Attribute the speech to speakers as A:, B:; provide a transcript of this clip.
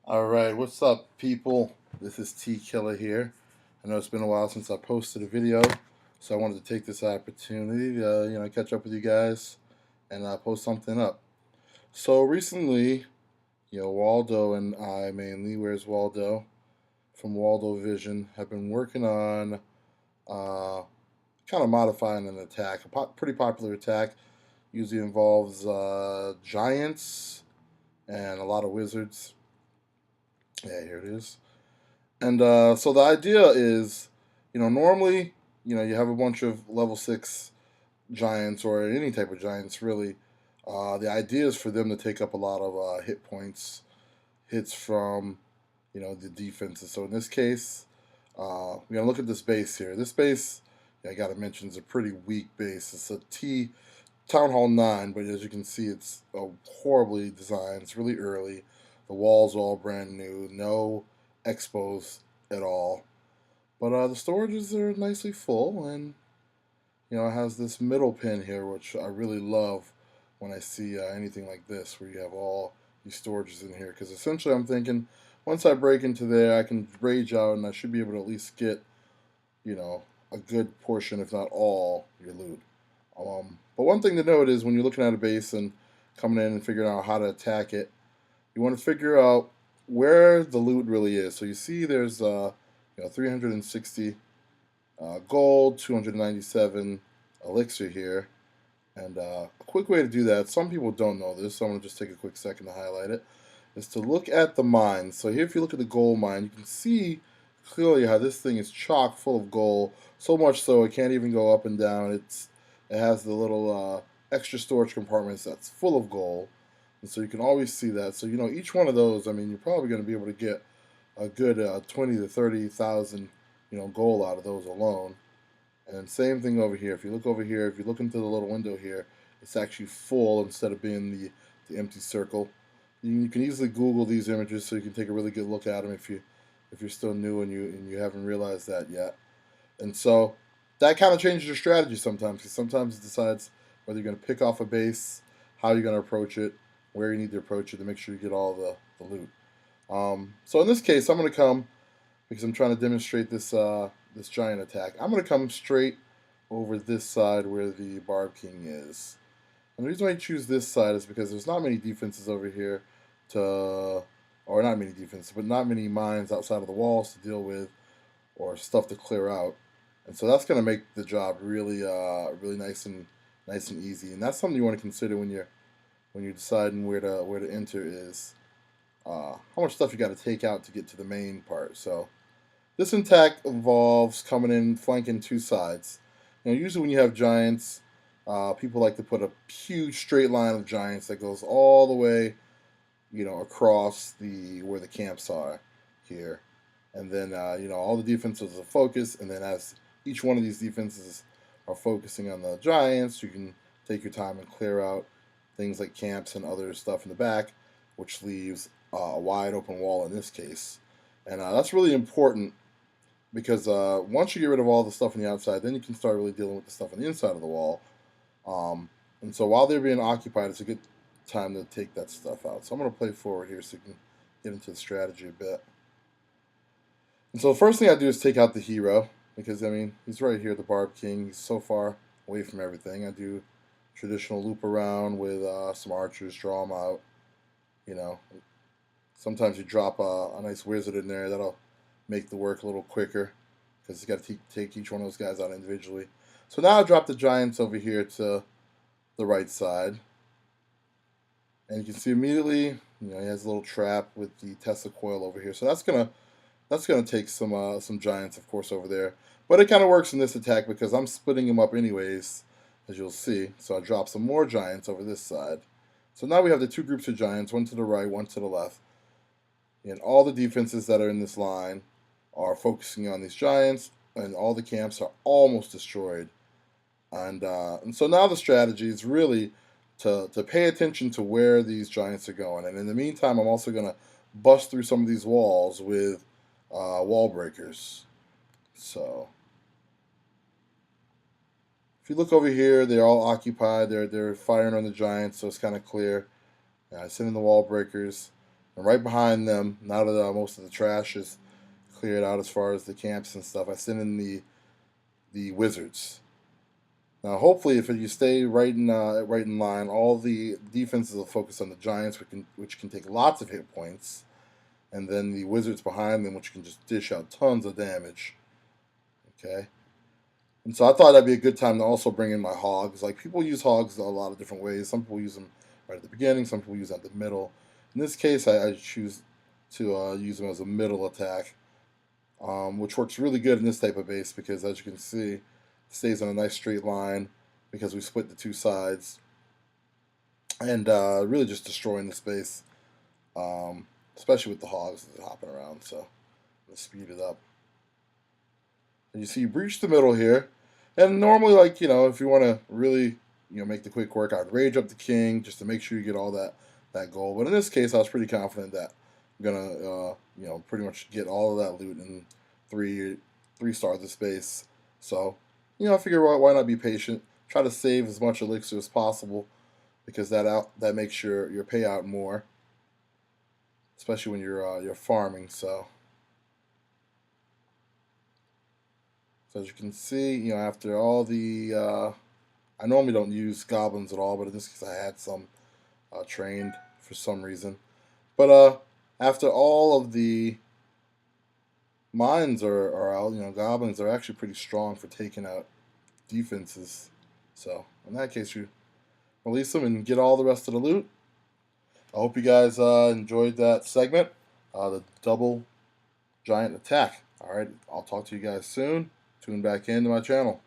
A: Alright, what's up, people? This is T Killer here. I know it's been a while since I posted a video, so I wanted to take this opportunity to catch up with you guys and post something up. So recently, Waldo and I mainly, where's Waldo, from Waldo Vision, have been working on kind of modifying an attack, a pretty popular attack. Usually involves giants and a lot of wizards. Yeah, here it is. And so the idea is, normally, you have a bunch of level 6 giants or any type of giants, really. The idea is for them to take up a lot of hit points, hits from, the defenses. So in this case, we're going to look at this base here. This base, I got to mention, is a pretty weak base. It's a Town Hall 9, but as you can see, it's horribly designed. It's really early. The walls are all brand new. No expos at all. But the storages are nicely full, and it has this middle pin here, which I really love when I see anything like this, where you have all these storages in here. Because essentially, I'm thinking once I break into there, I can rage out, and I should be able to at least get, a good portion, if not all, your loot. But one thing to note is when you're looking at a base and coming in and figuring out how to attack it, you want to figure out where the loot really is. So you see there's 360 gold, 297 elixir here. And a quick way to do that, some people don't know this, so I'm going to just take a quick second to highlight it, is to look at the mines. So here if you look at the gold mine, you can see clearly how this thing is chock full of gold, so much so it can't even go up and down. It has the little extra storage compartments that's full of gold. And so you can always see that. So, each one of those, I mean, you're probably going to be able to get a good 20 to 30,000, gold out of those alone. And same thing over here. If you look over here, if you look into the little window here, it's actually full instead of being the empty circle. You can easily Google these images so you can take a really good look at them if you're still new and you haven't realized that yet. And so that kind of changes your strategy sometimes, because sometimes it decides whether you're going to pick off a base, how you're going to approach it, where you need to approach it to make sure you get all the loot. So in this case, I'm going to come, because I'm trying to demonstrate this giant attack. I'm going to come straight over this side where the Barb King is. And the reason why I choose this side is because there's not many defenses over here or not many defenses, but not many mines outside of the walls to deal with or stuff to clear out. And so that's going to make the job really, really nice and easy. And that's something you want to consider when you're deciding where to enter is how much stuff you got to take out to get to the main part. So this attack involves coming in flanking two sides. Usually when you have giants, people like to put a huge straight line of giants that goes all the way, across where the camps are here, and then all the defenses are focused, and then as each one of these defenses are focusing on the giants, you can take your time and clear out things like camps and other stuff in the back, which leaves a wide open wall in this case. And that's really important because once you get rid of all the stuff on the outside, then you can start really dealing with the stuff on the inside of the wall. And so while they're being occupied, it's a good time to take that stuff out. So I'm going to play forward here so you can get into the strategy a bit. And so the first thing I do is take out the hero, because, I mean, he's right here, the Barb King. He's so far away from everything. I do traditional loop around with some archers, draw them out. Sometimes you drop a nice wizard in there. That'll make the work a little quicker, because you got to take each one of those guys out individually. So now I drop the giants over here to the right side. And you can see immediately, he has a little trap with the Tesla coil over here. So that's gonna take some giants, of course, over there. But it kind of works in this attack because I'm splitting them up anyways, as you'll see. So I drop some more giants over this side. So now we have the two groups of giants, one to the right, one to the left. And all the defenses that are in this line are focusing on these giants, and all the camps are almost destroyed. And so now the strategy is really to pay attention to where these giants are going. And in the meantime, I'm also going to bust through some of these walls with wall breakers. So if you look over here, they're all occupied. They're firing on the giants, so it's kind of clear. I send in the wall breakers. And right behind them, now that most of the trash is cleared out as far as the camps and stuff, I send in the wizards. Now, hopefully, if you stay right in line, all the defenses will focus on the giants, which can take lots of hit points, and then the wizards behind them, which can just dish out tons of damage. Okay, and so I thought that'd be a good time to also bring in my hogs. Like, people use hogs a lot of different ways. Some people use them right at the beginning. Some people use them at the middle. In this case, I choose to use them as a middle attack, which works really good in this type of base because, as you can see, it stays on a nice straight line because we split the two sides, and really just destroying the space, especially with the hogs that are hopping around. So let's speed it up. And you see, you breach the middle here, and normally, like, if you want to really make the quick work, I'd rage up the king just to make sure you get all that gold. But in this case, I was pretty confident that I'm gonna pretty much get all of that loot in three stars of space. So I figure why not be patient, try to save as much elixir as possible, because that makes your payout more, especially when you're farming. So as you can see, after all the I normally don't use goblins at all, but in this case I had some trained for some reason. But after all of the mines are out, goblins are actually pretty strong for taking out defenses. So in that case, you release them and get all the rest of the loot. I hope you guys enjoyed that segment, the double giant attack. All right, I'll talk to you guys soon. Tune back into my channel.